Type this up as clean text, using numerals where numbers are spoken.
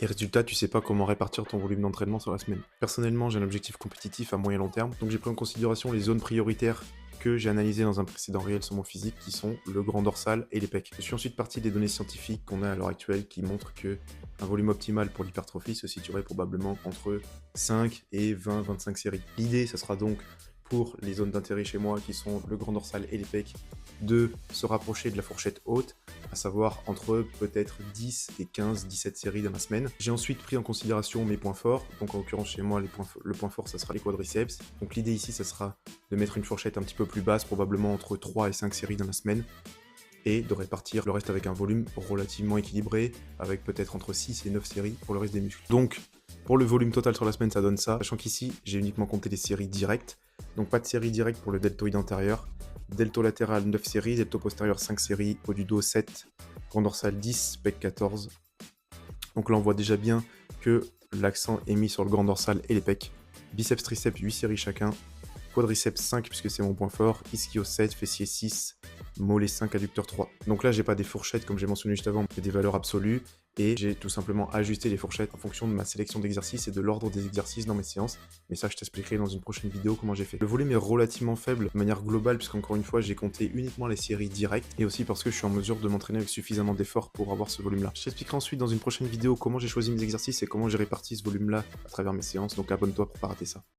Et résultat, tu sais pas comment répartir ton volume d'entraînement sur la semaine. Personnellement, j'ai un objectif compétitif à moyen long terme, donc j'ai pris en considération les zones prioritaires que j'ai analysées dans un précédent réel sur mon physique, qui sont le grand dorsal et les pecs. Je suis ensuite parti des données scientifiques qu'on a à l'heure actuelle qui montrent que un volume optimal pour l'hypertrophie se situerait probablement entre 5 et 20-25 séries. L'idée, ce sera donc pour les zones d'intérêt chez moi, qui sont le grand dorsal et les pecs, de se rapprocher de la fourchette haute, à savoir entre peut-être 10 et 15-17 séries dans la semaine. J'ai ensuite pris en considération mes points forts, donc en l'occurrence chez moi, le point fort, ça sera les quadriceps. Donc l'idée ici, ça sera de mettre une fourchette un petit peu plus basse, probablement entre 3 et 5 séries dans la semaine, et de répartir le reste avec un volume relativement équilibré, avec peut-être entre 6 et 9 séries pour le reste des muscles. Donc, pour le volume total sur la semaine, ça donne ça, sachant qu'ici, j'ai uniquement compté les séries directes, donc pas de série directe pour le deltoïde antérieur, delto latéral 9 séries, delto postérieur 5 séries, haut du dos 7, grand dorsal 10, pec 14. Donc là, on voit déjà bien que l'accent est mis sur le grand dorsal et les pecs. Biceps, triceps, 8 séries chacun. Quadriceps 5 puisque c'est mon point fort. Ischio 7, fessier 6, mollet 5, adducteur 3. Donc là, j'ai pas des fourchettes comme j'ai mentionné juste avant, mais des valeurs absolues. Et j'ai tout simplement ajusté les fourchettes en fonction de ma sélection d'exercices et de l'ordre des exercices dans mes séances. Mais ça, je t'expliquerai dans une prochaine vidéo comment j'ai fait. Le volume est relativement faible de manière globale, puisqu'encore une fois, j'ai compté uniquement les séries directes. Et aussi parce que je suis en mesure de m'entraîner avec suffisamment d'efforts pour avoir ce volume-là. Je t'expliquerai ensuite dans une prochaine vidéo comment j'ai choisi mes exercices et comment j'ai réparti ce volume-là à travers mes séances. Donc abonne-toi pour pas rater ça.